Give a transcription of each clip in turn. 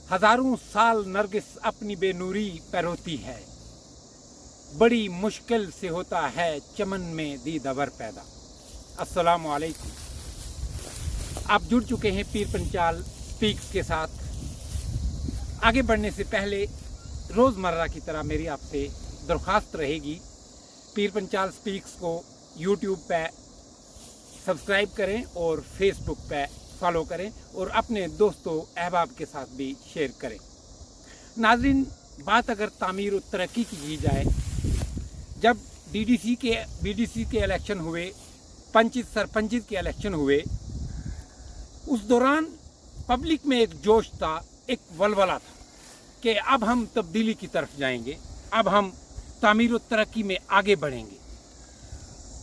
हजारों साल नरगिस अपनी बेनूरी पे रोती है, बड़ी मुश्किल से होता है चमन में दीदावर पैदा। अस्सलामु अलैकुम। आप जुड़ चुके हैं पीर पंचाल स्पीक्स के साथ। आगे बढ़ने से पहले रोज़मर्रा की तरह मेरी आपसे दरख्वास्त रहेगी, पीर पंचाल स्पीक्स को यूट्यूब पे सब्सक्राइब करें और फेसबुक पे फॉलो करें और अपने दोस्तों अहबाब के साथ भी शेयर करें। नाज़रीन, बात अगर तामीर और तरक्की की जाए, जब बीडीसी के इलेक्शन हुए, पंचित सरपंचित के इलेक्शन हुए, उस दौरान पब्लिक में एक जोश था, एक वलवला था कि अब हम तब्दीली की तरफ जाएंगे, अब हम तामीर और तरक्की में आगे बढ़ेंगे।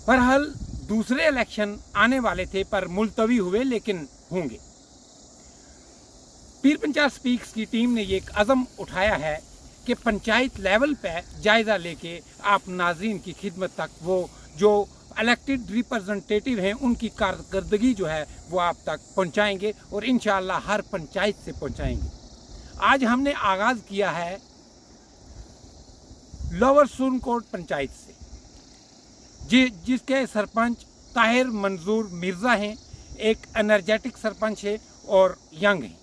बहरहाल दूसरे इलेक्शन आने वाले थे पर मुलतवी हुए, लेकिन होंगे। पीर पंचाल स्पीक्स की टीम ने ये एक अज़म उठाया है कि पंचायत लेवल पे जायज़ा लेके आप नाज़रीन की खिदमत तक वो जो इलेक्टेड रिप्रेजेंटेटिव हैं उनकी कारकर्दगी जो है वो आप तक पहुंचाएंगे और इंशाअल्लाह हर पंचायत से पहुंचाएंगे। आज हमने आगाज़ किया है लोअर सुरनकोट पंचायत से, जिसके सरपंच ताहिर मंजूर मिर्ज़ा हैं, एक एनर्जेटिक सरपंच है और यंग है।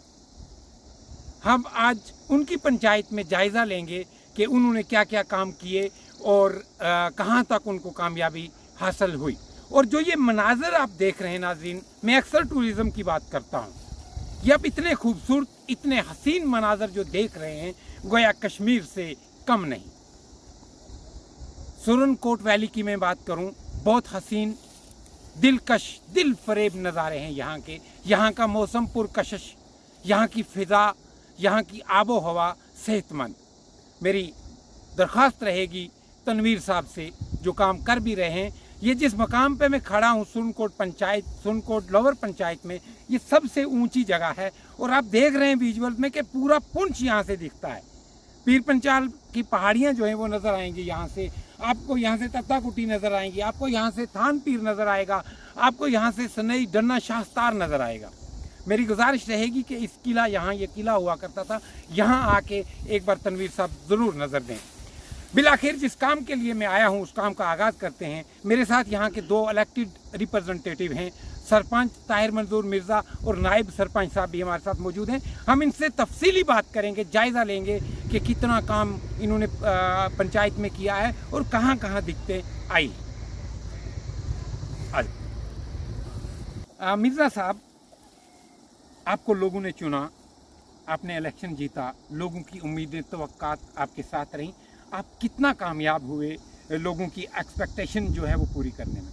हम आज उनकी पंचायत में जायज़ा लेंगे कि उन्होंने क्या क्या काम किए और कहाँ तक उनको कामयाबी हासिल हुई। और जो ये मनाज़र आप देख रहे हैं नाज़रीन, मैं अक्सर टूरिज़म की बात करता हूँ, ये अब इतने खूबसूरत, इतने हसीन मनाज़र जो देख रहे हैं, गोया कश्मीर से कम नहीं। सुरनकोट वैली की मैं बात करूँ, बहुत हसीन, दिलकश, दिल फरेब नज़ारे हैं यहाँ के। यहाँ का मौसम पुरकशिश, यहाँ की फ़िज़ा, यहाँ की आबो हवा सेहतमंद। मेरी दरख्वास्त रहेगी तनवीर साहब से, जो काम कर भी रहे हैं। ये जिस मकाम पे मैं खड़ा हूँ, सुरनकोट पंचायत, सुरनकोट लोअर पंचायत में, ये सबसे ऊंची जगह है और आप देख रहे हैं विजुअल्स में कि पूरा पुंछ यहाँ से दिखता है। पीर पंचाल की पहाड़ियाँ जो हैं वो नज़र आएंगी यहाँ से, आपको यहाँ से तत्ताकुटी नज़र आएंगी, आपको यहाँ से थान पीर नज़र आएगा, आपको यहाँ से सनई डन्ना शास्तार नज़र आएगा। मेरी गुजारिश रहेगी कि इस किला, यहाँ ये किला हुआ करता था, यहाँ आके एक बार तनवीर साहब ज़रूर नज़र दें। बिलाखिर जिस काम के लिए मैं आया हूँ उस काम का आगाज़ करते हैं। मेरे साथ यहाँ के दो इलेक्टेड रिप्रेजेंटेटिव हैं, सरपंच ताहिर मंजूर मिर्ज़ा और नायब सरपंच साहब भी हमारे साथ मौजूद हैं। हम इनसे तफसीली बात करेंगे, जायज़ा लेंगे कि कितना काम इन्होंने पंचायत में किया है और कहाँ कहाँ दिक्कतें आई। मिर्ज़ा साहब, आपको लोगों ने चुना, आपने इलेक्शन जीता, लोगों की उम्मीदें, तवक्कात आपके साथ रहीं, आप कितना कामयाब हुए लोगों की एक्सपेक्टेशन जो है वो पूरी करने में?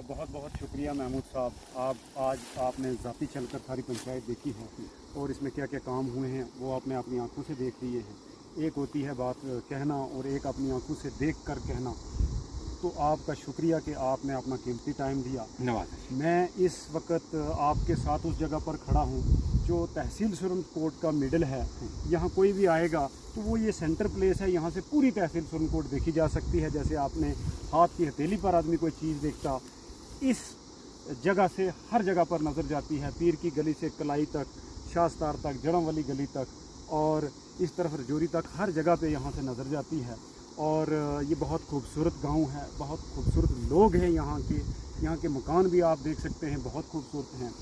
बहुत बहुत शुक्रिया महमूद साहब। आज आपने ज़ाती चलकर सारी पंचायत देखी है और इसमें क्या क्या काम हुए हैं वो आपने अपनी आंखों से देख लिए हैं। एक होती है बात कहना और एक अपनी आंखों से देख कर कहना। तो आपका शुक्रिया कि आपने अपना कीमती टाइम दिया। नवाज़, मैं इस वक्त आपके साथ उस जगह पर खड़ा हूँ जो तहसील सुरनकोट का मिडल है। यहाँ कोई भी आएगा तो वो ये सेंटर प्लेस है, यहाँ से पूरी तहसील सुरनकोट देखी जा सकती है। जैसे आपने हाथ की हथेली पर आदमी कोई चीज़ देखता, इस जगह से हर जगह पर नज़र जाती है। पीर की गली से कलाई तक, शास्तार तक, जड़म वाली गली तक और इस तरफ रजौरी तक, हर जगह पे यहाँ से नज़र जाती है। और ये बहुत खूबसूरत गांव है, बहुत खूबसूरत लोग हैं यहाँ के मकान भी आप देख सकते हैं, बहुत खूबसूरत हैं।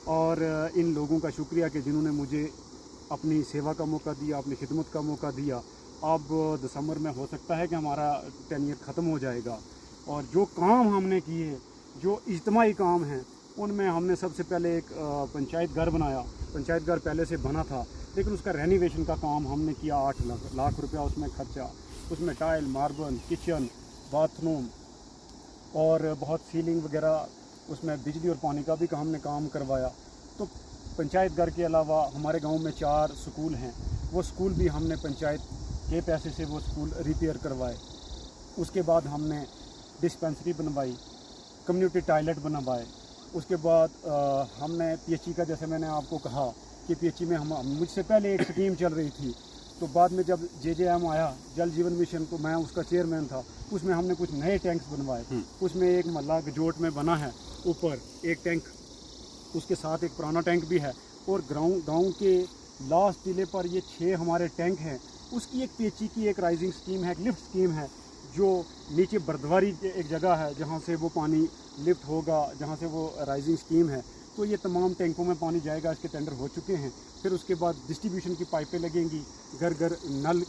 और इन लोगों का शुक्रिया कि जिन्होंने मुझे अपनी सेवा का मौका दिया, अपनी खिदमत का मौका दिया। अब दिसंबर में हो सकता है कि हमारा टेन्योर ख़त्म हो जाएगा और जो काम हमने किए, जो इज्तिमाई काम हैं, उनमें हमने सबसे पहले एक पंचायत घर बनाया। पंचायत घर पहले से बना था लेकिन उसका रेनोवेशन का काम हमने किया। 8 लाख रुपया उसमें खर्चा, उसमें टाइल, मार्बल, किचन, बाथरूम और बहुत सीलिंग वगैरह, उसमें बिजली और पानी का भी हमने काम करवाया। तो पंचायत घर के अलावा हमारे गांव में 4 स्कूल हैं, वो स्कूल भी हमने पंचायत के पैसे से वो स्कूल रिपेयर करवाए। उसके बाद हमने डिस्पेंसरी बनवाई, कम्युनिटी टॉयलेट बनवाए। उसके बाद हमने पीएचई का, जैसे मैंने आपको कहा कि पीएचई में हम मुझसे पहले एक स्कीम चल रही थी, तो बाद में जब JJM आया, जल जीवन मिशन, तो मैं उसका चेयरमैन था। उसमें हमने कुछ नए टैंक्स बनवाए। उसमें एक मल्ला गजोट में बना है, ऊपर एक टैंक, उसके साथ एक पुराना टैंक भी है। और गाँव के लास्ट टीले पर ये 6 हमारे टैंक हैं, उसकी एक पेची की एक राइजिंग स्कीम है, एक लिफ्ट स्कीम है, जो नीचे बर्दवारी एक जगह है जहाँ से वो पानी लिफ्ट होगा, जहाँ से वो राइजिंग स्कीम है। तो ये तमाम टैंकों में पानी जाएगा, इसके टेंडर हो चुके हैं। फिर उसके बाद डिस्ट्रीब्यूशन की पाइपें लगेंगी, घर घर नल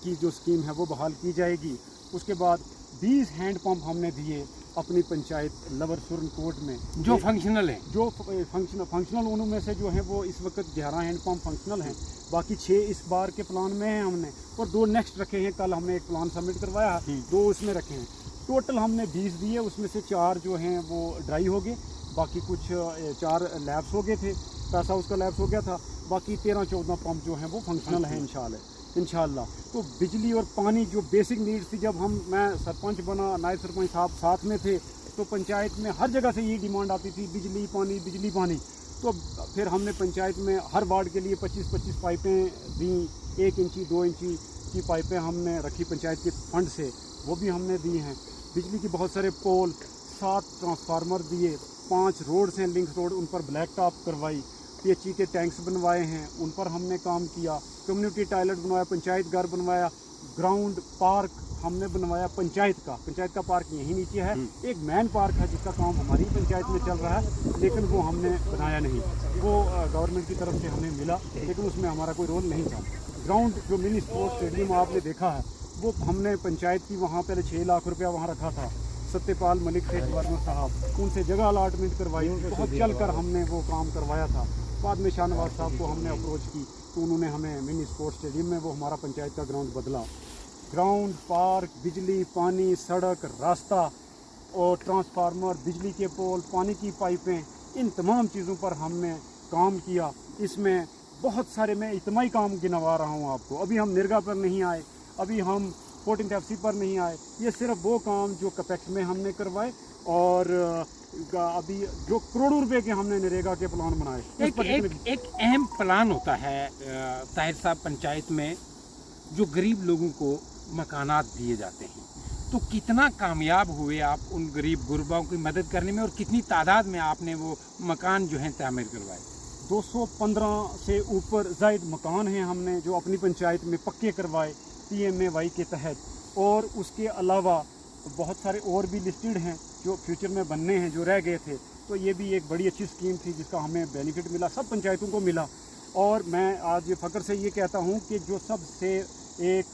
की जो स्कीम है वो बहाल की जाएगी। उसके बाद 20 हैंड पंप हमने दिए अपनी पंचायत लवर सुरनकोट में, जो फंक्शनल है। जो फंक्शनल उनमें से जो है वो इस वक्त 11 हैंड पंप फंक्शनल हैं, बाकी 6 इस बार के प्लान में हैं हमने, और 2 नेक्स्ट रखे हैं। कल हमने एक प्लान सबमिट करवाया, 2 उसमें रखे हैं। टोटल हमने 20 दिए, उसमें से 4 जो हैं वो ड्राई हो गए, बाकी कुछ 4 लैब्स हो गए थे, पैसा उसका लैब्स हो गया था, बाकी 13-14 पंप जो हैं वो फंक्शनल हैं इंशाल्लाह। तो बिजली और पानी जो बेसिक नीड्स थी, जब मैं सरपंच बना, नायब सरपंच साहब साथ में थे, तो पंचायत में हर जगह से यही डिमांड आती थी, बिजली पानी। तो फिर हमने पंचायत में हर वार्ड के लिए 25-25 पाइपें दी, 1 इंची 2 इंची की पाइपें हमने रखी पंचायत के फंड से, वो भी हमने दी हैं। बिजली की बहुत सारे पोल, 7 ट्रांसफार्मर दिए, 5 रोड्स हैं लिंक रोड, उन पर ब्लैक टॉप करवाई, पीएचई के टैंक्स बनवाए हैं, उन पर हमने काम किया, कम्युनिटी टॉयलेट बनवाया, पंचायत घर बनवाया, ग्राउंड पार्क हमने बनवाया पंचायत का पार्क यहीं नीचे है। एक मैन पार्क है जिसका काम हमारी पंचायत में चल रहा है, लेकिन वो हमने बनाया नहीं, वो गवर्नमेंट की तरफ से हमें मिला, लेकिन उसमें हमारा कोई रोल नहीं था। ग्राउंड जो मिनी स्पोर्ट्स स्टेडियम आपने देखा है, वो हमने पंचायत की वहाँ पहले 6 लाख रुपया वहाँ रखा था, सत्यपाल मलिक थे गवर्नर साहब, उनसे जगह अलाटमेंट करवाई, बहुत चल कर हमने वो काम करवाया था। बाद में शाहनवाज साहब को हमने अप्रोच की, तो उन्होंने हमें मिनी स्पोर्ट्स स्टेडियम में वो हमारा पंचायत का ग्राउंड बदला। ग्राउंड, पार्क, बिजली, पानी, सड़क, रास्ता और ट्रांसफार्मर, बिजली के पोल, पानी की पाइपें, इन तमाम चीज़ों पर हमने काम किया। इसमें बहुत सारे, मैं इतना ही काम गिनवा रहा हूँ आपको। अभी हम निरगा पर नहीं आए, अभी हम 14th FC पर नहीं आए, ये सिर्फ वो काम जो कपेक्स में हमने करवाए, और अभी जो करोड़ों रुपए के हमने नरेगा के प्लान बनाए। एक अहम प्लान होता है ताहिर साहब पंचायत में, जो गरीब लोगों को मकानात दिए जाते हैं, तो कितना कामयाब हुए आप उन गरीब गुरबाओं की मदद करने में, और कितनी तादाद में आपने वो मकान जो हैं तामीर करवाए? 215 से ऊपर जायद मकान हैं हमने जो अपनी पंचायत में पक्के करवाए PMAY के तहत, और उसके अलावा बहुत सारे और भी लिस्टेड हैं जो फ्यूचर में बनने हैं, जो रह गए थे। तो ये भी एक बड़ी अच्छी स्कीम थी जिसका हमें बेनिफिट मिला, सब पंचायतों को मिला। और मैं आज फ़ख्र से ये कहता हूँ कि जो सबसे एक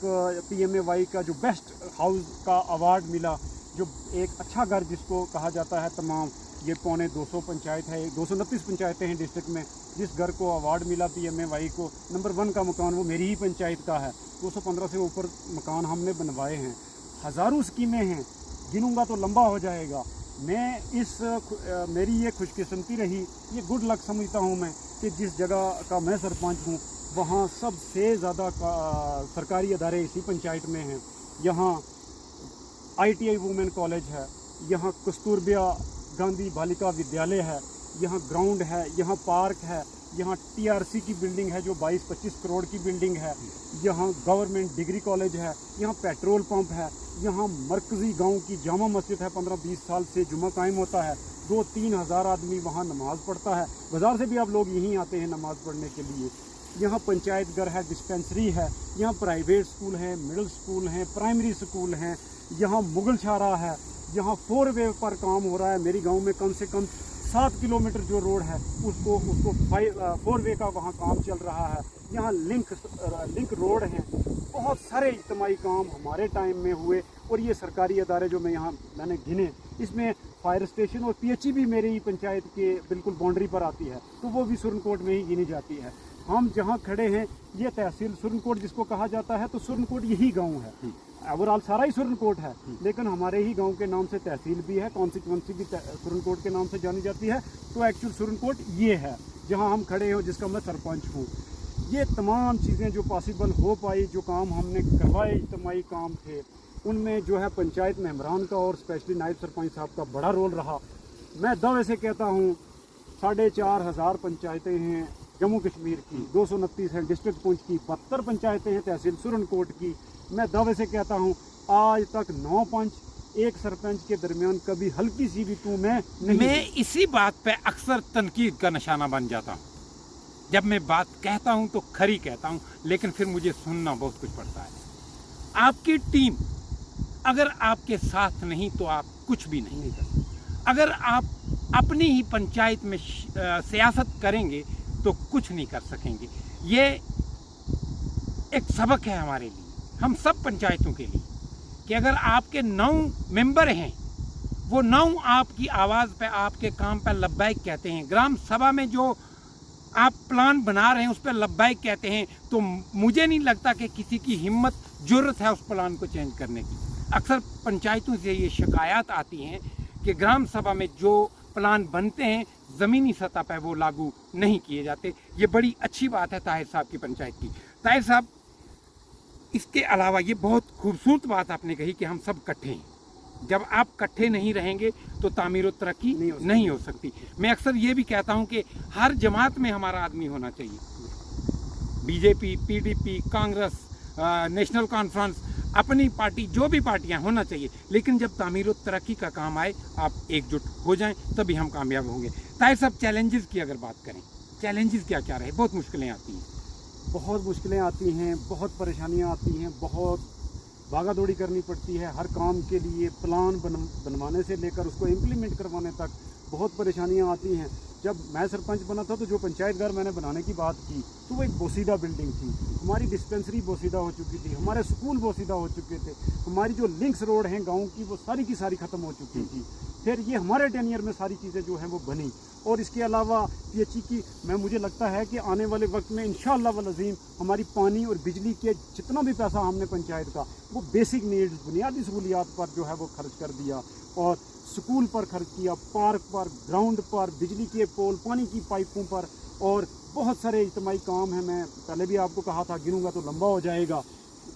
PMAY का जो बेस्ट हाउस का अवार्ड मिला, जो एक अच्छा घर जिसको कहा जाता है, तमाम ये 250 पंचायत है, 229 पंचायतें हैं डिस्ट्रिक्ट में, जिस घर को अवार्ड मिला PMAY को, नंबर 1 का मकान वो मेरी ही पंचायत का है। 215 से ऊपर मकान हमने बनवाए हैं, हज़ारों स्कीमें हैं, गिनूंगा तो लंबा हो जाएगा। मैं मेरी ये खुशकिस्मती रही, ये गुड लक समझता हूँ मैं, कि जिस जगह का मैं सरपंच हूँ वहाँ सबसे ज़्यादा सरकारी अदारे इसी पंचायत में हैं। यहाँ ITI वुमेन कॉलेज है, यहाँ कस्तूरबा गांधी बालिका विद्यालय है, यहाँ ग्राउंड है, यहाँ पार्क है, यहाँ TRC की बिल्डिंग है जो 22-25 करोड़ की बिल्डिंग है, यहाँ गवर्नमेंट डिग्री कॉलेज है, यहाँ पेट्रोल पंप है, यहाँ मरकज़ी गांव की जामा मस्जिद है, 15-20 साल से जुमा कायम होता है, 2-3 हज़ार आदमी वहाँ नमाज़ पढ़ता है, बाज़ार से भी आप लोग यहीं आते हैं नमाज़ पढ़ने के लिए। यहाँ पंचायत घर है, डिस्पेंसरी है, यहाँ प्राइवेट स्कूल हैं, मिडिल स्कूल हैं, प्राइमरी स्कूल हैं, यहाँ मुगल शारा है, यहाँ 4 वे पर काम हो रहा है। मेरी गांव में कम से कम 7 किलोमीटर जो रोड है उसको 4 वे का वहाँ काम चल रहा है। यहाँ लिंक रोड हैं, बहुत सारे इज्तिमाई काम हमारे टाइम में हुए। और ये सरकारी अदारे जो मैंने गिने, इसमें फायर स्टेशन और PHE भी मेरी पंचायत के बिल्कुल बाउंड्री पर आती है, तो वो भी सुरनकोट में ही गिनी जाती है। हम जहाँ खड़े हैं ये तहसील सुरनकोट जिसको कहा जाता है, तो सुरनकोट यही गांव है, ओवरऑल सारा ही सुरनकोट है, लेकिन हमारे ही गांव के नाम से तहसील भी है, कॉन्स्टिट्यूंसी भी सुरनकोट के नाम से जानी जाती है। तो एक्चुअल सुरनकोट ये है जहां हम खड़े हैं, जिसका मैं सरपंच हूं। ये तमाम चीज़ें जो पॉसिबल हो पाई, जो काम हमने करवाए, इज्तिमाई काम थे, उनमें जो है पंचायत मेंबरान का और स्पेशली नायब सरपंच साहब का बड़ा रोल रहा। मैं दावे से कहता हूँ 4,500 पंचायतें हैं जम्मू कश्मीर की, 229 हैं डिस्ट्रिक्ट पुंछ की, 72 पंचायतें हैं तहसील सुरनकोट की। मैं दावे से कहता हूँ आज तक 9 पंच, 1 सरपंच के दरमियान कभी हल्की सी भी तू मैं नहीं। मैं इसी बात पे अक्सर तनकीद का निशाना बन जाता हूँ। जब मैं बात कहता हूँ तो खरी कहता हूँ, लेकिन फिर मुझे सुनना बहुत कुछ पड़ता है। आपकी टीम अगर आपके साथ नहीं तो आप कुछ भी नहीं कर सकते। अगर आप अपनी ही पंचायत में सियासत करेंगे तो कुछ नहीं कर सकेंगे। ये एक सबक है हमारे लिए, हम सब पंचायतों के लिए, कि अगर आपके 9 मेंबर हैं, वो 9 आपकी आवाज़ पे, आपके काम पे लब्बैक कहते हैं। ग्राम सभा में जो आप प्लान बना रहे हैं उस पर लब्बैक कहते हैं, तो मुझे नहीं लगता कि किसी की हिम्मत जुर्रत है उस प्लान को चेंज करने की। अक्सर पंचायतों से ये शिकायत आती हैं कि ग्राम सभा में जो प्लान बनते हैं ज़मीनी सतह पर वो लागू नहीं किए जाते। ये बड़ी अच्छी बात है ताहिर साहब की पंचायत की। ताहिर साहब, इसके अलावा ये बहुत खूबसूरत बात आपने कही कि हम सब इकट्ठे हैं। जब आप इकट्ठे नहीं रहेंगे तो तामीर और तरक्की नहीं हो सकती। मैं अक्सर ये भी कहता हूँ कि हर जमात में हमारा आदमी होना चाहिए। BJP, PDP, Congress, national conference, अपनी पार्टी, जो भी पार्टियां होना चाहिए, लेकिन जब तामीर और तरक्की का काम आए आप एकजुट हो जाएं, तभी हम कामयाब होंगे। ताहिर साहब, चैलेंजेस की अगर बात करें, चैलेंजेस क्या क्या रहे? बहुत मुश्किलें आती हैं। बहुत मुश्किलें आती हैं, बहुत परेशानियां आती हैं, बहुत भागा दौड़ी करनी पड़ती है। हर काम के लिए प्लान बनवाने से लेकर उसको इम्प्लीमेंट करवाने तक बहुत परेशानियां आती हैं। जब मैं सरपंच बना था तो जो पंचायत घर मैंने बनाने की बात की तो वो एक बोसीदा बिल्डिंग थी। हमारी डिस्पेंसरी बोसीदा हो चुकी थी, हमारे स्कूल बोसीदा हो चुके थे, हमारी जो लिंक्स रोड हैं गाँव की वो सारी की सारी ख़त्म हो चुकी थी। फिर ये हमारे टेनियर में सारी चीज़ें जो हैं वो बनी। और इसके अलावा पीएचई की मुझे लगता है कि आने वाले वक्त में इंशाअल्लाह वल अज़ीम हमारी पानी और बिजली के जितना भी पैसा हमने पंचायत का वो बेसिक नीड्स, बुनियादी सहूलियात पर जो है वो खर्च कर दिया, और स्कूल पर खर्च किया, पार्क पर, ग्राउंड पर, बिजली के पोल, पानी की पाइपों पर, और बहुत सारे इज्तिमाई काम हैं। मैं पहले भी आपको कहा था, गिनूंगा तो लंबा हो जाएगा।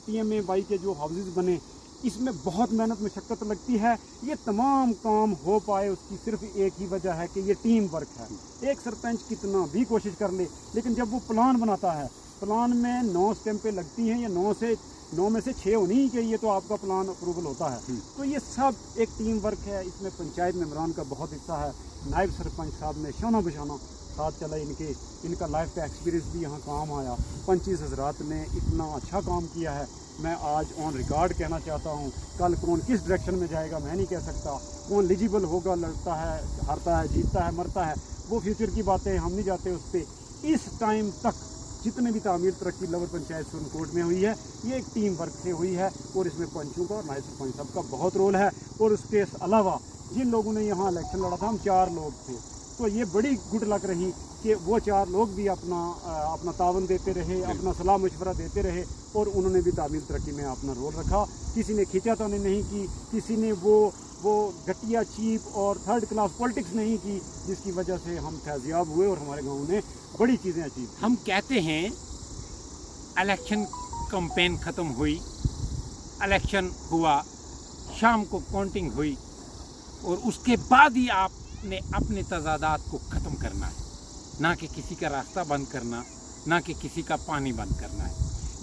PMAY के जो हाउसेस बने, इसमें बहुत मेहनत मशक्क़त लगती है। ये तमाम काम हो पाए उसकी सिर्फ एक ही वजह है कि ये टीम वर्क है। एक सरपंच कितना भी कोशिश कर ले, लेकिन जब वो प्लान बनाता है, प्लान में 9 स्टैंपें लगती हैं, या 9 में से 6 होनी ही चाहिए तो आपका प्लान अप्रूवल होता है। तो ये सब एक टीम वर्क है। इसमें पंचायत मेंबरान का बहुत हिस्सा है। नायब सरपंच साहब ने शाना बशाना साथ चला, इनका लाइफ का एक्सपीरियंस भी यहाँ काम आया। 25 हज़रात ने इतना अच्छा काम किया है। मैं आज ऑन रिकॉर्ड कहना चाहता हूँ, कल कौन किस डायरेक्शन में जाएगा मैं नहीं कह सकता। कौन एलिजिबल होगा, लड़ता है, हारता है, जीतता है, मरता है, वो फ्यूचर की बातें हम नहीं जाते उस पर। इस टाइम तक जितने भी तामीर तरक्की लोअर पंचायत सुरनकोट में हुई है, ये एक टीम वर्क से हुई है, और इसमें पंचों का और नायब सरपंच साहब का बहुत रोल है। और उसके अलावा जिन लोगों ने यहाँ इलेक्शन लड़ा था, हम 4 लोग थे, तो ये बड़ी गुड लक रही कि वो 4 लोग भी अपना तावन देते रहे, अपना सलाह मशवरा देते रहे, और उन्होंने भी तामीर तरक्की में अपना रोल रखा। किसी ने खींचातानी नहीं की, किसी ने वो घटिया, चीप और 3rd क्लास पॉलिटिक्स नहीं की, जिसकी वजह से हम फैज़याब हुए और हमारे गांव ने बड़ी चीज़ें अचीव। हम कहते हैं इलेक्शन कैंपेन ख़त्म हुई, इलेक्शन हुआ, शाम को काउंटिंग हुई, और उसके बाद ही आपने अपने तजादात को ख़त्म करना है, ना कि किसी का रास्ता बंद करना, ना कि किसी का पानी बंद करना है।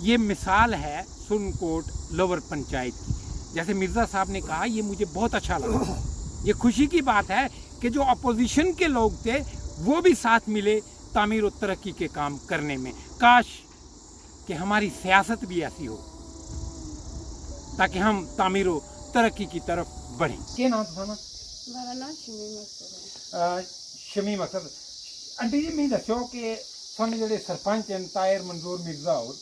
ये मिसाल है सुरनकोट लोअर पंचायत की। जैसे मिर्ज़ा साहब ने कहा, ये मुझे बहुत अच्छा लगा। ये खुशी की बात है कि जो अपोजिशन के लोग थे वो भी साथ मिले तामीर और तरक्की के काम करने में। काश कि हमारी सियासत भी ऐसी हो ताकि हम तामीर और तरक्की की तरफ बढ़ें। क्या नाम था? मेरा नाम शमीम अख्तर है। शमीम अख्तर। आंटी जी, मैं दसो कि सानू जेडे सरपंच हैं ताहिर मंजूर मिर्जा और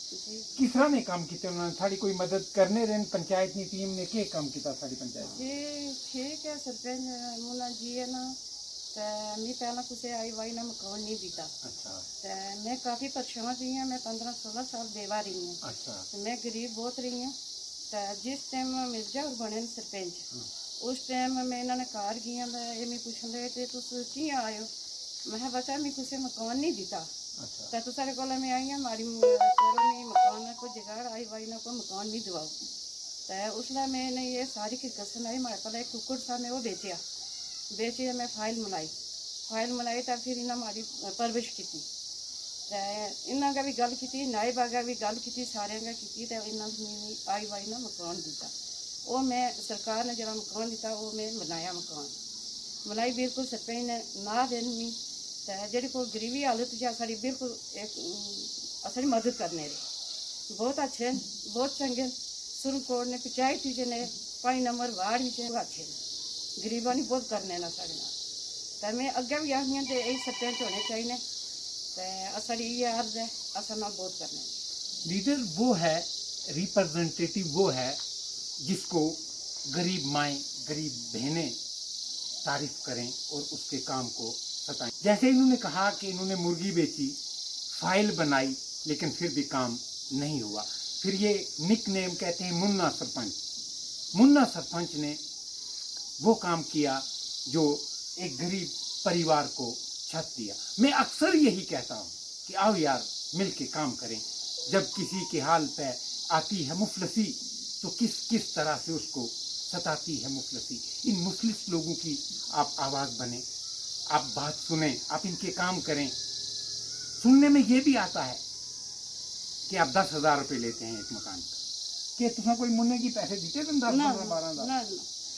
किस तरह ने काम किए? उन्होंने साड़ी कोई मदद करने रहे? पंचायत की टीम ने क्या काम किया साड़ी पंचायत जी ठीक है। सरपंच मुला जी है ना, तो मैं पहला कुछ आई वाई ना मकान नहीं दीता। अच्छा। तो मैं काफ़ी परेशान रही हूँ। मैं 15-16 साल बेवा रही हूँ। अच्छा। तो मैं गरीब बहुत रही हूँ। तो जिस टाइम मिर्जा और बने सरपंच, उस टाइम मैं इन्होंने घर गई, ये मैं पूछन लगे थे तुस की आयो, मैं बचा मैं कुछ मकान नहीं दीता। अच्छा। तो सारे को मैं आई हमारी मकान को जगह आई वाई ना को मकान नहीं दिवाओ। तो उसमें मैंने ये सारी की कसम आई, हमारे पास एक कुकुड़ था, मैं वो बेचिया मैं फाइल बनाई तो फिर इन्हें हमारी परवरिश की। इन्हों का भी गल की, नायब आगे भी गल की, सारे की, तो इन्होंने आई वाई ना मकान दिता। वो मैं सरकार ने जरा मकान दिता वो मैं बनाया, मकान बनाई बिल्कुल सरपंच ने ना देनी। तो ते जेह्ड़ी कोई गरीबी हालत च साड़ी बिल्कुल एक साड़ी मदद करने दी बहुत अच्छे न, बहुत चंगे सुरनकोट ने पंचायत च ने 5 नंबर वार्ड च अच्छे न, गरीबां नी बहुत करने न साढ़े नाल। ते मैं अग्गे भी आखनी ते यही सरपंच होने चाहिए ते साड़ी ये अर्ज है असल नाल बहुत करने। लीडर वो है, रिप्रेजेंटेटिव वो है जिसको गरीब माएँ गरीब बहनें तारीफ करें और उसके काम को सताएं। जैसे इन्होंने कहा कि इन्होंने मुर्गी बेची, फाइल बनाई, लेकिन फिर भी काम नहीं हुआ। फिर ये निक नेम कहते हैं मुन्ना सरपंच। मुन्ना सरपंच ने वो काम किया जो एक गरीब परिवार को छत दिया। मैं अक्सर यही कहता हूँ कि आओ यार मिल के काम करें। जब किसी के हाल पे आती है मुफलसी तो किस किस तरह से उसको सताती है मुफलसी। इन मुफलिस लोगों की आप आवाज़ बने, आप बात सुने, आप इनके काम करें। सुनने में ये भी आता है कि आप 10,000 रुपये लेते हैं एक मकान का, कि तुम्हें कोई मुन्ने की पैसे दीते तुम 10-12,000।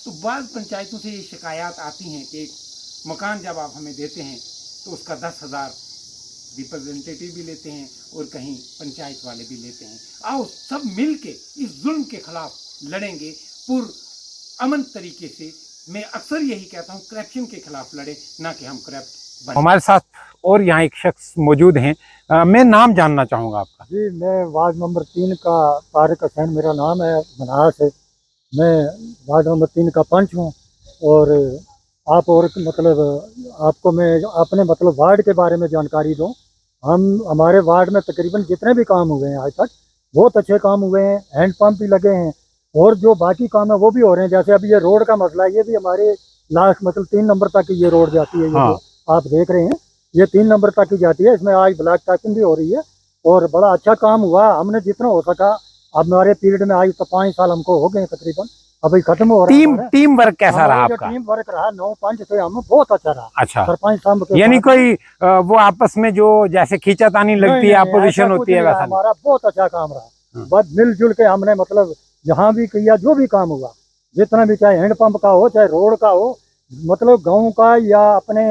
तो बाद पंचायतों से ये शिकायत आती हैं कि एक मकान जब आप हमें देते हैं तो उसका 10,000 रिप्रेजेंटेटिव भी लेते हैं और कहीं पंचायत वाले भी लेते हैं। आओ सब मिल के इस जुल्म के खिलाफ लड़ेंगे अमन तरीके से। मैं अक्सर यही कहता हूँ करप्शन के खिलाफ लड़े, ना कि हम करप्ट बने। हमारे साथ और यहाँ एक शख्स मौजूद हैं, मैं नाम जानना चाहूँगा आपका। जी, मैं वार्ड नंबर 3 का तारिक हुसैन मेरा नाम है, बनारस से। मैं वार्ड नंबर 3 का पंच हूँ और आप और मतलब आपको मैं अपने मतलब वार्ड के बारे में जानकारी दूँ। हमारे वार्ड में तकरीबन जितने भी काम हुए हैं आज तक बहुत अच्छे काम हुए हैं। हैंडपम्प भी लगे हैं और जो बाकी काम है वो भी हो रहे हैं। जैसे अभी ये रोड का मसला है, ये भी हमारे लास्ट मतलब 3 नंबर तक ये रोड जाती है। हाँ। ये आप देख रहे हैं ये 3 नंबर तक की जाती है। इसमें आज ब्लैक टैपिंग भी हो रही है और बड़ा अच्छा काम हुआ। हमने जितना हो सका, अब हमारे पीरियड में आज तो 5 साल हमको हो गए तकरीबन, अभी खत्म हो रहा है। टीम वर्क कैसा रहा आपका? टीम वर्क रहा 9 पंच थे हम, बहुत अच्छा रहा। अच्छा, सरपंच साहब के यानी कोई वो आपस में जो जैसे खींचातानी लगती है, अपोजिशन होती है, वैसा हमारा बहुत अच्छा काम रहा। बस मिलजुल के हमने मतलब जहाँ भी किया, जो भी काम हुआ, जितना भी, चाहे हैंडपंप का हो, चाहे रोड का हो, मतलब गांव का या अपने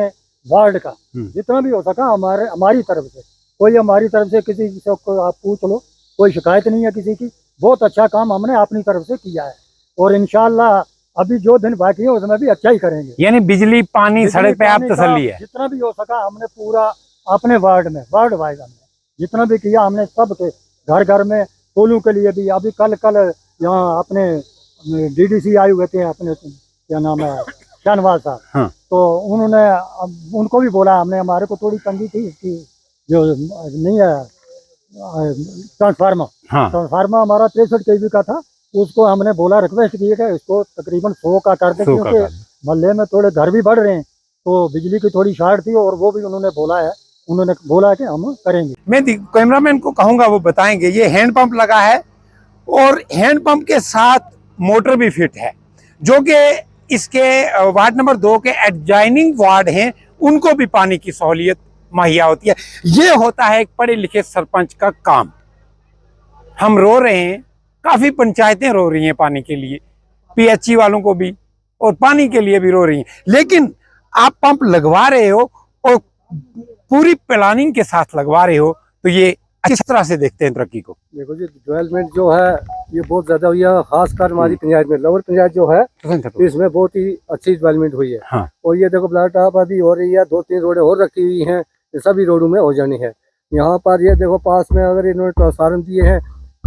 वार्ड का, जितना भी हो सका हमारी तरफ से, कोई हमारी तरफ से किसी को आप पूछ लो, कोई शिकायत नहीं है किसी की। बहुत अच्छा काम हमने अपनी तरफ से किया है और इंशाल्लाह अभी जो दिन बाकी है उसमें भी अच्छा ही करेंगे। यानी बिजली पानी सड़क पे आप तसल्ली है? जितना भी हो सका हमने पूरा अपने वार्ड में, वार्ड वाइज हमने जितना भी किया, हमने सबके घर घर में टोलों के लिए भी। अभी कल यहाँ अपने DDC आए हुए थे, अपने क्या नाम है, शाहनवाज साहब। हाँ। तो उन्होंने उनको भी बोला हमने, हमारे को थोड़ी तंगी थी इसकी, जो नहीं है ट्रांसफार्मर। हाँ। ट्रांसफार्मर हमारा 63 kV का था, उसको हमने बोला, रिक्वेस्ट किए कि इसको तकरीबन 100 का कर दे, क्योंकि मोहल्ले में थोड़े घर भी बढ़ रहे हैं तो बिजली की थोड़ी शॉर्ट थी और वो भी उन्होंने बोला है कि हम करेंगे। मैं कैमरामैन को कहूंगा वो बताएंगे। ये हैंडपंप लगा है और हैंडपंप के साथ मोटर भी फिट है, जो कि इसके वार्ड नंबर 2 के एडजॉइनिंग वार्ड हैं, उनको भी पानी की सहूलियत मुहैया होती है। ये होता है एक पढ़े लिखे सरपंच का काम। हम रो रहे हैं, काफी पंचायतें रो रही हैं पानी के लिए, PHE वालों को भी और पानी के लिए भी रो रही हैं, लेकिन आप पंप लगवा रहे हो और पूरी प्लानिंग के साथ लगवा रहे हो, तो ये किस तरह से देखते हैं तरक्की को? देखो जी, डेवलपमेंट जो है ये बहुत ज्यादा हुई है, खासकर हमारी पंचायत में, लोअर पंचायत जो है इसमें बहुत ही अच्छी डेवलपमेंट हुई है। हाँ। और ये देखो ब्लैक टॉप अभी हो रही है, 2-3 रोडें और रखी हुई हैं, ये सभी रोडों में हो जानी है। यहाँ पर ये देखो पास में अगर इन्होंने ट्रांसफार्मर दिए हैं,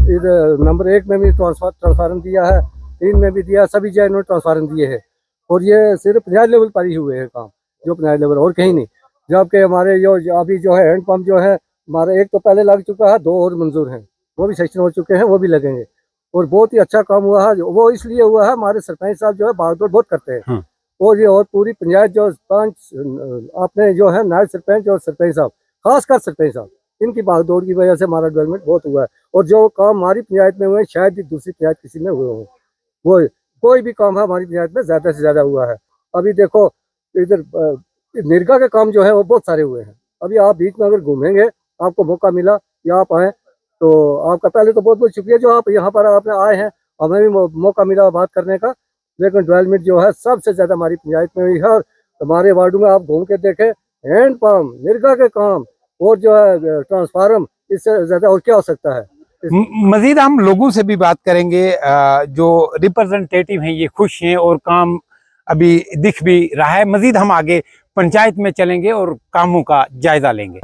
इधर नंबर 1 में भी ट्रांसफार्मर दिया है, 3 में भी दिया, सभी जगह इन्होंने ट्रांसफार्मर दिए हैं। और ये सिर्फ पंचायत लेवल पर ही हुए हैं काम, जो पंचायत लेवल, और कहीं नहीं। जबकि हमारे जो अभी जो है हैंडपम्प जो है हमारे, एक तो पहले लग चुका है, 2 और मंजूर हैं, वो भी सेक्शन हो चुके हैं, वो भी लगेंगे। और बहुत ही अच्छा काम हुआ है। वो इसलिए हुआ है, हमारे सरपंच साहब जो है भागदौड़ बहुत करते हैं। और ये और पूरी पंचायत जो पंच अपने जो है नायब सरपंच और सरपंच साहब, खासकर सरपंच साहब, इनकी भागदौड़ की वजह से हमारा डेवलपमेंट बहुत हुआ है। और जो काम हमारी पंचायत में हुए शायद ही दूसरी पंचायत किसी में हुए हों, वो कोई भी काम है हमारी पंचायत में ज़्यादा से ज़्यादा हुआ है। अभी देखो इधर निरगा के काम जो है वो बहुत सारे हुए हैं। अभी आप बीच में अगर घूमेंगे, आपको मौका मिला या आप आए, तो आपका पहले तो बहुत बहुत शुक्रिया जो आप यहाँ पर आपने आए हैं, हमें भी मौका मिला बात करने का। लेकिन डेवलपमेंट जो है सबसे ज़्यादा हमारी पंचायत में हुई है। और हमारे वार्डों में आप घूम के देखें, हैंड पंप, निर्गा के काम और जो है ट्रांसफार्म, इससे ज्यादा और क्या हो सकता है। मजीद हम लोगों से भी बात करेंगे, जो रिप्रेजेंटेटिव हैं ये खुश हैं और काम अभी दिख भी रहा है। मजीद हम आगे पंचायत में चलेंगे और कामों का जायजा लेंगे।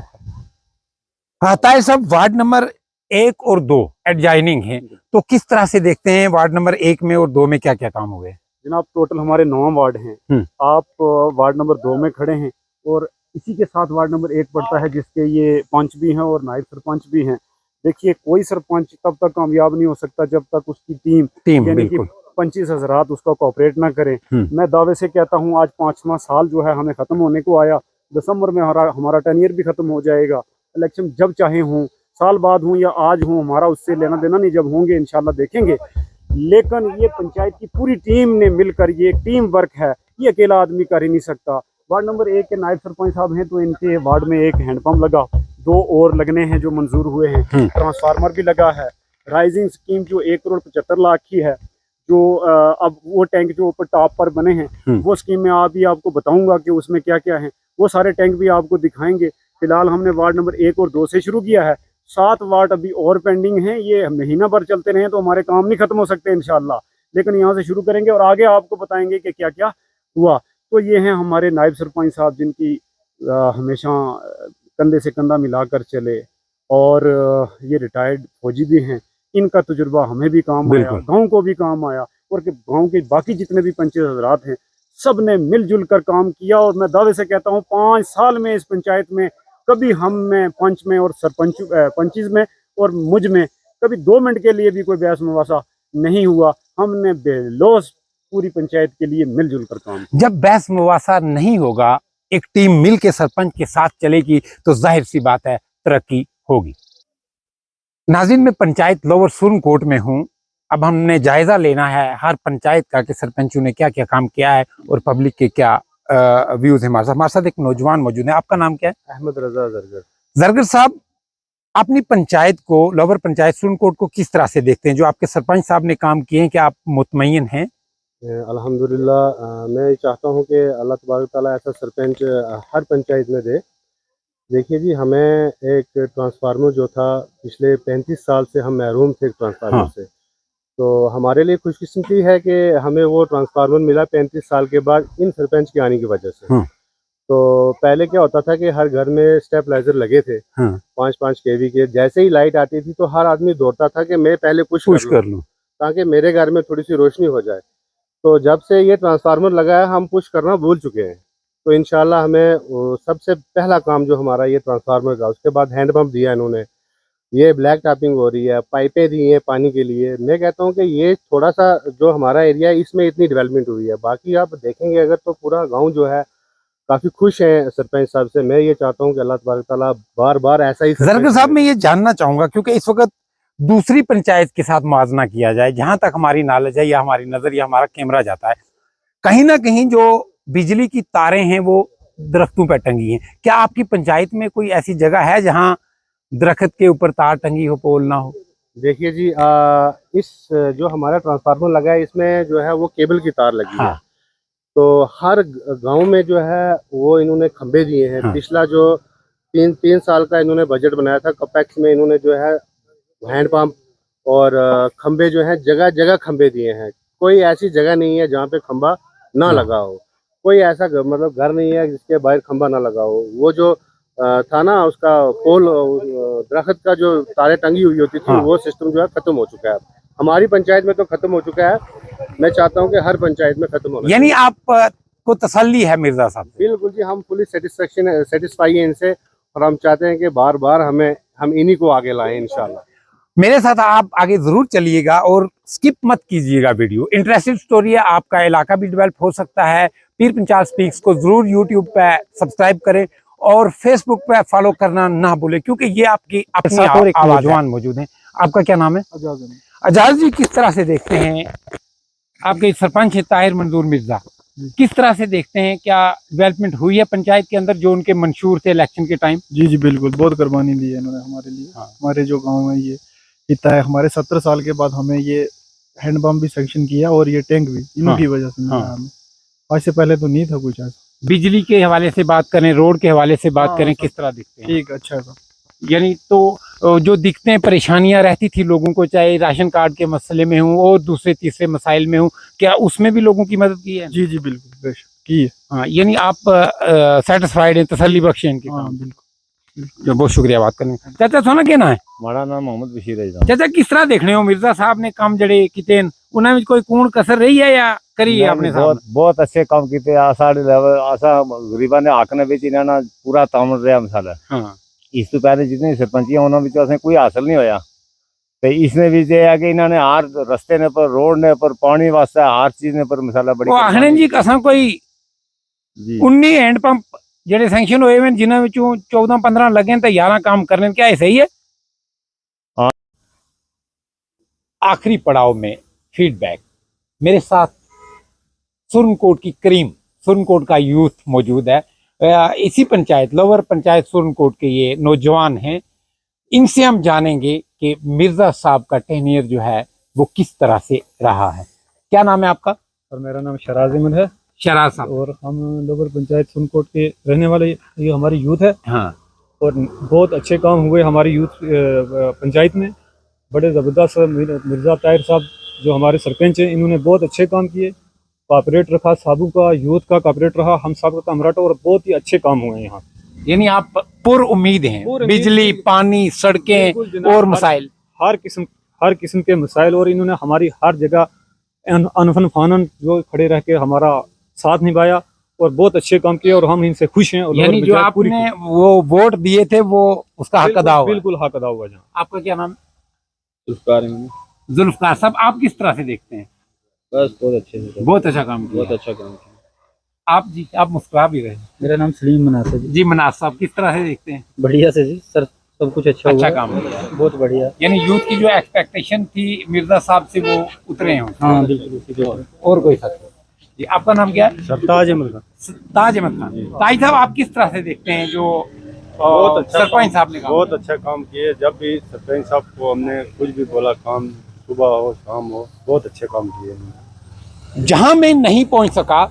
ताहिर साहब, वार्ड नंबर 1 और 2 एडजॉइनिंग हैं, तो किस तरह से देखते हैं वार्ड नंबर 1 में और 2 में क्या क्या काम हुए? जनाब टोटल हमारे 9 वार्ड हैं। आप वार्ड नंबर 2 में खड़े हैं और इसी के साथ वार्ड नंबर 1 पड़ता है, जिसके ये पंच भी हैं और नायब सरपंच भी हैं। देखिए, कोई सरपंच तब तक कामयाब नहीं हो सकता जब तक उसकी टीम यानी कि 25 हज़रात उसका कोऑपरेट ना करें। मैं दावे से कहता हूँ, आज 5वां साल जो है हमें ख़त्म होने को आया। दिसंबर में हमारा टेनियर भी ख़त्म हो जाएगा। इलेक्शन जब चाहे हों, साल बाद हों या आज हों, हमारा उससे लेना देना नहीं। जब होंगे इंशाल्लाह देखेंगे। लेकिन ये पंचायत की पूरी टीम ने मिलकर, ये एक टीम वर्क है, ये अकेला आदमी कर ही नहीं सकता। वार्ड नंबर 1 के नायब सरपंच साहब हैं, तो इनके वार्ड में एक हैंडपम्प लगा, 2 और लगने हैं जो मंजूर हुए हैं। ट्रांसफार्मर भी लगा है। राइजिंग स्कीम जो 1 करोड़ 75 लाख की है, जो अब वो टैंक जो ऊपर टॉप पर बने हैं, वो स्कीम में आपको बताऊंगा कि उसमें क्या क्या है। वो सारे टैंक भी आपको दिखाएंगे। फिलहाल हमने वार्ड नंबर 1 और 2 से शुरू किया है। 7 वार्ड अभी और पेंडिंग हैं। ये महीना भर चलते रहे तो हमारे काम नहीं खत्म हो सकते इंशाल्लाह, लेकिन यहाँ से शुरू करेंगे और आगे आपको बताएंगे कि क्या क्या हुआ। तो ये हैं हमारे नायब सरपंच साहब, जिनकी हमेशा कंधे से कंधा मिलाकर चले, और ये रिटायर्ड फौजी भी हैं। इनका तजुर्बा हमें भी काम आया, गाँव को भी काम आया, और गाँव के बाकी जितने भी पंच हज़रात हैं सब ने मिलजुल कर काम किया। और मैं दावे से कहता हूँ, 5 साल में इस पंचायत में कभी हम में, पंच में और पंचीज में और मुझ में कभी 2 मिनट के लिए भी कोई बहस मुबासा नहीं हुआ। हमने बेलौस पूरी पंचायत के लिए मिलजुल कर काम। जब बहस मुबासा नहीं होगा, एक टीम मिल के सरपंच के साथ चलेगी, तो जाहिर सी बात है तरक्की होगी। नाज़रीन, मैं पंचायत लोअर सुरनकोट में हूँ। अब हमने जायजा लेना है हर पंचायत का कि सरपंचों ने क्या क्या काम किया है और पब्लिक के क्या व्यूज है। हमारे साथ एक नौजवान मौजूद है। आपका नाम क्या है? अहमद रजा जरगर। जरगर साहब, अपनी पंचायत को, लोअर पंचायत सुरनकोट को किस तरह से देखते हैं? जो आपके सरपंच साहब ने काम किए हैं, क्या आप मुतमईन हैं? अल्हम्दुलिल्लाह, मैं चाहता हूं कि अल्लाह तबारक ताला ऐसा सरपंच हर पंचायत में दे। देखिए जी, हमें एक ट्रांसफार्मर जो था, पिछले 35 साल से हम महरूम थे ट्रांसफार्मर से। तो हमारे लिए खुशकिस्मती है कि हमें वो ट्रांसफार्मर मिला 35 साल के बाद, इन सरपंच के आने की वजह से। तो पहले क्या होता था कि हर घर में स्टेबलाइजर लगे थे, 5-5 kV के। जैसे ही लाइट आती थी तो हर आदमी दौड़ता था कि मैं पहले पुश कर लूं ताकि मेरे घर में थोड़ी सी रोशनी हो जाए। तो जब से ये ट्रांसफार्मर लगा है, हम पुश करना भूल चुके हैं। तो इंशाल्लाह हमें सबसे पहला काम जो हमारा ये ट्रांसफार्मर का, उसके बाद हैंडपम्प दिया इन्होंने, ये ब्लैक टॉपिंग हो रही है, पाइपें दी हैं पानी के लिए। मैं कहता हूँ कि ये थोड़ा सा जो हमारा एरिया है, इसमें इतनी डेवलपमेंट हुई है। बाकी आप देखेंगे अगर, तो पूरा गाँव जो है काफी खुश है सरपंच साहब से। मैं ये चाहता हूँ कि अल्लाह तबारक ताला बार बार ऐसा ही। जरगर साहब, मैं ये जानना चाहूंगा, क्योंकि इस वक्त दूसरी पंचायत के साथ मुआवजा किया जाए, जहां तक हमारी नॉलेज है या हमारी नजर या हमारा कैमरा जाता है, कहीं ना कहीं जो बिजली की तारें हैं वो दरख्तों पर टंगी हैं। क्या आपकी पंचायत में कोई ऐसी जगह है जहां दरख्त के ऊपर तार टंगी हो, पोल ना हो? देखिए जी, इस जो हमारा ट्रांसफार्मर लगा है, इसमें जो है वो केबल की तार लगी है। तो हर गांव में जो है वो इन्होंने खंबे दिए हैं। पिछला जो 3 साल का इन्होंने बजट बनाया था कपेक्स में, इन्होंने जो है हैंडपंप और खंबे जो है जगह जगह खंबे दिए हैं। कोई ऐसी जगह नहीं है जहाँ पे खंबा ना लगा हो। कोई ऐसा मतलब घर नहीं है जिसके बाहर खंबा ना लगा हो। वो जो था ना, उसका पोल, दरख्त का जो तारे टंगी हुई होती थी, वो सिस्टम जो है खत्म हो चुका है। हमारी पंचायत में तो खत्म हो चुका है। मैं चाहता हूं कि हर पंचायत में खत्म हो। यानी आप को तसल्ली है मिर्जा साहब? बिल्कुल जी, हम फुली सेटिस्फाई हैं इनसे, और हम चाहते हैं कि बार बार हम इन्हीं को आगे लाएं इंशाल्लाह। मेरे साथ आप आगे जरूर चलिएगा और स्किप मत कीजिएगा वीडियो। इंटरेस्टिंग स्टोरी है, आपका इलाका भी डेवलप हो सकता है। पीर पंचाल स्पीक्स को जरूर यूट्यूब पे सब्सक्राइब करें और फेसबुक पे फॉलो करना ना भूलें, क्योंकि ये आपकी अपनी और एक नौजवान मौजूद है। आपका क्या नाम है? अजाज जी, किस तरह से देखते हैं आपके सरपंच है ताहिर मंजूर मिर्जा, किस तरह से देखते हैं, क्या डेवलपमेंट हुई है पंचायत के अंदर जो उनके मंशूर थे इलेक्शन के टाइम? जी बिल्कुल, बहुत कुर्बानी दी है इन्होंने हमारे लिए। हमारे जो गांव में ये इतना है, हमारे 70 साल के बाद हमें ये हैंडपम्प भी सैंक्शन किया और ये टैंक भी इनकी वजह से मिला हमें। आज से पहले तो नहीं था कुछ ऐसा। बिजली के हवाले से बात करें, रोड के हवाले से बात हाँ, करें, सब किस तरह दिखते हैं? ठीक, अच्छा है सब। यानी तो जो दिखते हैं, परेशानियां रहती थी लोगों को, चाहे राशन कार्ड के मसले में हूँ और दूसरे तीसरे मसाइल में हूँ, क्या उसमें भी लोगों की मदद की है? जी जी बिल्कुल, बेशक की है। हाँ, यानी आप सेटिस्फाइड हैं, तसल्ली बख्शे इनके हाँ काम? बिल्कुल। जो बहुत शुक्रिया बात करने का। चाचा सोना क्या ना है? माड़ा नाम मोहम्मद बशीर है जनाब। चाचा किस तरह देखने हो मिर्जा साहब ने काम जड़े किते उन्हें में कोई कूण कसर रही है या करी है आपने साहब? बहुत अच्छे काम किए साढ़े लेवल आसा गरीबा ने हक ने बेच इन्होंने पूरा तामल रहा मसाला। हाँ, इस तो पहले जितनी सरपंचियां उन्होंने असें कोई हासिल नहीं होया, तो इसने भी जे है कि इन्होंने हर रस्ते ने पर, रोड ने पर, पानी वास्ते हर चीज ने पर मसाला बड़ी वो आखने जी कसा कोई जी 19 हैंड पंप जेडे सैंक्शन हुए हैं जिन्हां विचों 14-15 लगे तो 11 काम करने, क्या ये सही है? हाँ। आखिरी पड़ाव में फीडबैक मेरे साथ सुरनकोट की करीम, सुरनकोट का यूथ मौजूद है। इसी पंचायत, लोअर पंचायत सुरनकोट के ये नौजवान हैं। इनसे हम जानेंगे कि मिर्जा साहब का टेनियर जो है वो किस तरह से रहा है। क्या नाम है आपका? और मेरा नाम शराज अहमद है शराज साहब। और हम लोअर पंचायत सुरनकोट के रहने वाले ये हमारी यूथ है। हाँ, और बहुत अच्छे काम हुए हमारी यूथ पंचायत में। बड़े ज़बरदस्त मिर्ज़ा ताहिर साहब जो हमारे सरपंच हैं, इन्होंने बहुत अच्छे काम किए। कॉपरेट रखा साबू का, यूथ का कॉपरेट रहा, हम सब का कमराटा, और बहुत ही अच्छे काम हुए हैं यहाँ। यानी आप पुर उम्मीद हैं? पुर उम्मीद बिजली, थी। पानी, सड़कें बिल्कुल जनाब, और मसाइल, हर किस्म के मसाइल, और इन्होंने हमारी हर जगह अनफन फानन जो खड़े रह के हमारा साथ निभाया और बहुत अच्छे काम किए, और हम इनसे खुश हैं। और यानी जो पंचायत पूरी आपने वो वोट दिए थे वो उसका हक अदा हुआ। बिल्कुल हक अदा हुआ। जहाँ आपका क्या नाम? जुल्फकार जुल्फकार साहब, आप किस तरह से देखते हैं? बस बहुत अच्छे से, बहुत अच्छा काम किया। बहुत अच्छा काम किया। आप जी, आप मुस्कुरा भी रहे। मेरा नाम सलीम मनास है जी। जी मनाज साहब, किस तरह से देखते हैं? बढ़िया से जी सर, सब कुछ अच्छा अच्छा हुआ। काम किया। बहुत बढ़िया। यानी यूथ की जो एक्सपेक्टेशन थी मिर्जा साहब से वो उतरे हैं। हाँ बिल्कुल उसी के ऊपर। और कोई साथी? जी, आपका नाम क्या है? सरताज अहमद खान। ताज अहमद खान। ताज साहब, आप किस तरह से देखते हैं जो बहुत अच्छा सरपंच साहब ने काम बहुत अच्छा काम किए। जब भी सरपंच साहब को हमने कुछ भी बोला, काम सुबह हो शाम हो, बहुत अच्छे काम किए। जहां मैं नहीं पहुंच सका,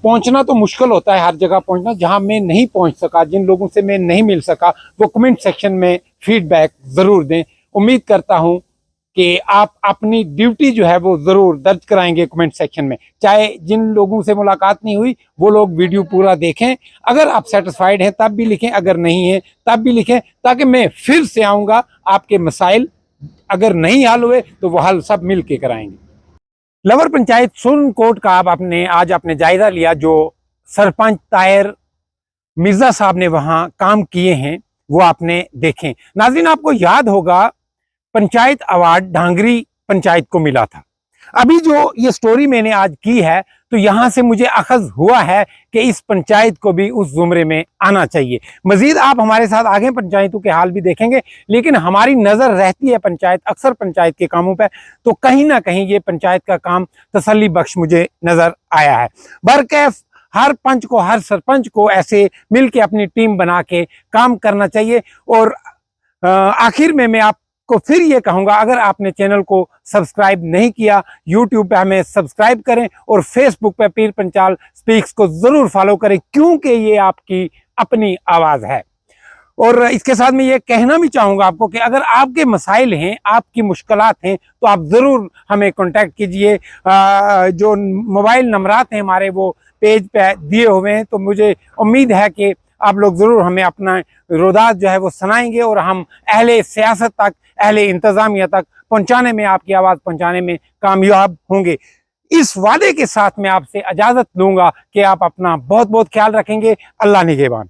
पहुंचना तो मुश्किल होता है हर जगह पहुंचना, जहां मैं नहीं पहुंच सका, जिन लोगों से मैं नहीं मिल सका, वो कमेंट सेक्शन में फीडबैक जरूर दें। उम्मीद करता हूं कि आप अपनी ड्यूटी जो है वो जरूर दर्ज कराएंगे कमेंट सेक्शन में। चाहे जिन लोगों से मुलाकात नहीं हुई वो लोग वीडियो पूरा देखें। अगर आप सेटिस्फाइड हैं तब भी लिखें, अगर नहीं है तब भी लिखें, ताकि मैं फिर से आऊँगा। आपके मसाइल अगर नहीं हल हुए तो वो हल सब मिल के कराएंगे। लोअर पंचायत सुरनकोट का आज आपने जायजा लिया। जो सरपंच ताहिर मिर्जा साहब ने वहां काम किए हैं वो आपने देखें। नाज़रीन, आपको याद होगा पंचायत अवार्ड ढांगरी पंचायत को मिला था। अभी जो ये स्टोरी मैंने आज की है तो यहाँ से मुझे अखज़ हुआ है कि इस पंचायत को भी उस जुमरे में आना चाहिए। मजीद आप हमारे साथ आगे पंचायतों के हाल भी देखेंगे, लेकिन हमारी नज़र रहती है पंचायत, अक्सर पंचायत के कामों पर, तो कहीं ना कहीं ये पंचायत का काम तसल्ली बख्श मुझे नज़र आया है। बरकैफ हर पंच को, हर सरपंच को ऐसे मिल के अपनी टीम बना के काम करना चाहिए। और आखिर में मैं को फिर ये कहूँगा, अगर आपने चैनल को सब्सक्राइब नहीं किया, यूट्यूब पे हमें सब्सक्राइब करें और फेसबुक पे पीर पंचाल स्पीक्स को ज़रूर फॉलो करें, क्योंकि ये आपकी अपनी आवाज़ है। और इसके साथ मैं ये कहना भी चाहूँगा आपको कि अगर आपके मसाइल हैं, आपकी मुश्किलात हैं, तो आप ज़रूर हमें कांटेक्ट कीजिए। जो मोबाइल नंबरात हैं हमारे वो पेज पे दिए हुए हैं, तो मुझे उम्मीद है कि आप लोग ज़रूर हमें अपना रोदात जो है वो सुनाएंगे और हम अहले सियासत तक, अहले इंतज़ामिया तक पहुंचाने में, आपकी आवाज़ पहुंचाने में कामयाब होंगे। इस वादे के साथ मैं आपसे इजाज़त लूँगा कि आप अपना बहुत बहुत ख्याल रखेंगे। अल्लाह निगहबान।